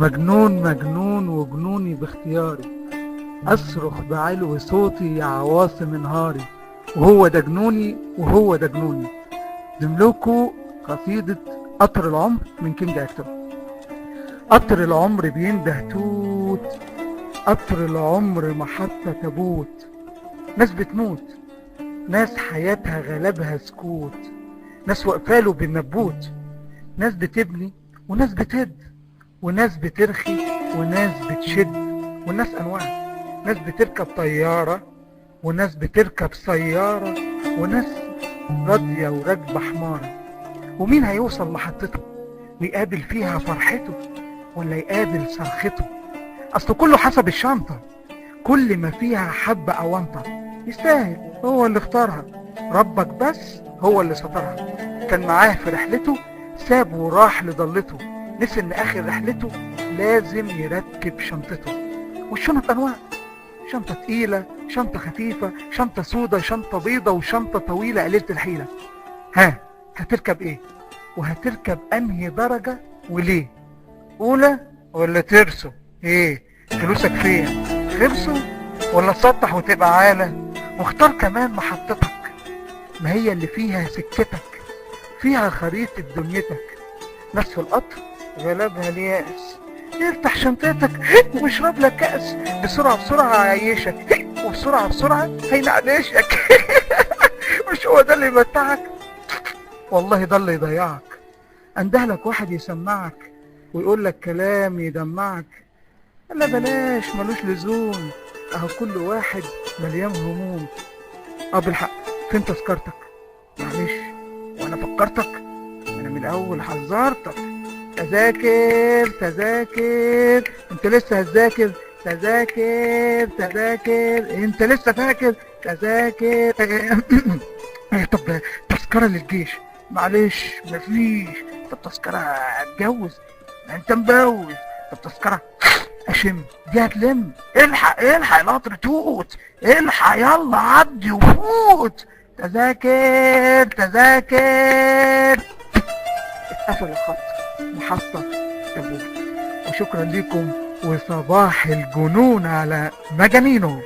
مجنون مجنون وجنوني باختياري، أصرخ بعلو صوتي يا عواصم نهاري، وهو ده جنوني وهو ده جنوني. دملكوا قصيدة قطر العمر من كينج أكتر. قطر العمر بينده توت، قطر العمر محطة تابوت، ناس بتموت، ناس حياتها غلبها سكوت، ناس واقفاله بالنبوت، ناس بتبني وناس بتهد، وناس بترخي وناس بتشد، والناس أنواع، ناس بتركب طيارة وناس بتركب سيارة، وناس راضية وراكبة حمارة. ومين هيوصل محطته ويقابل فيها فرحته ولا يقابل صرخته؟ أصل كله حسب الشنطة، كل ما فيها حبة أونطة. يستاهل، هو اللي اختارها، ربك بس هو اللي سطرها. كان معاه في رحلته، سابه وراح لضلته، نسي ان اخر رحلته لازم يركب شنطته. والشنط انواع، شنطة تقيلة، شنطة خفيفة، شنطة سودة، شنطة بيضة، وشنطة طويلة قليلة الحيلة. ها، هتركب ايه؟ وهتركب انهي درجة وليه؟ اولى ولا ترسو؟ ايه فلوسك فين؟ خبسوا ولا تسطح وتبقى عالة؟ واختار كمان محطتك، ما هي اللي فيها سكتك، فيها خريطة دنيتك. ناس في القطر غلبها الياس، افتح شنطتك واشرب لك كأس، بسرعة بسرعة هيعيشك، وبسرعة بسرعة هينعدشك. مش هو ده اللي يمتعك؟ والله ده اللي يضيعك. اندهلك واحد يسمعك ويقول لك كلام يدمعك، لا بلاش، ملوش لزوم، اهو كل واحد مليان هموم. بالحق، فين تذكرتك؟ معلش، وانا فكرتك، انا من الاول حذرتك. تذاكر تذاكر، انت لسه هتذاكر؟ تذاكر تذاكر، انت لسه فاكر؟ تذاكر. طب تذكرة للجيش؟ معلش مفيش. طب تذكرة اتجوز؟ انت مبوز. طب تذكرة اشم؟ دي هتلم. الحق الحق القطر توت، الحق يلا عدي وفوت. تذاكر تذاكر. اتقفل الخط، محطة تابوت. وشكرا لكم، وصباح الجنون على مجانينه.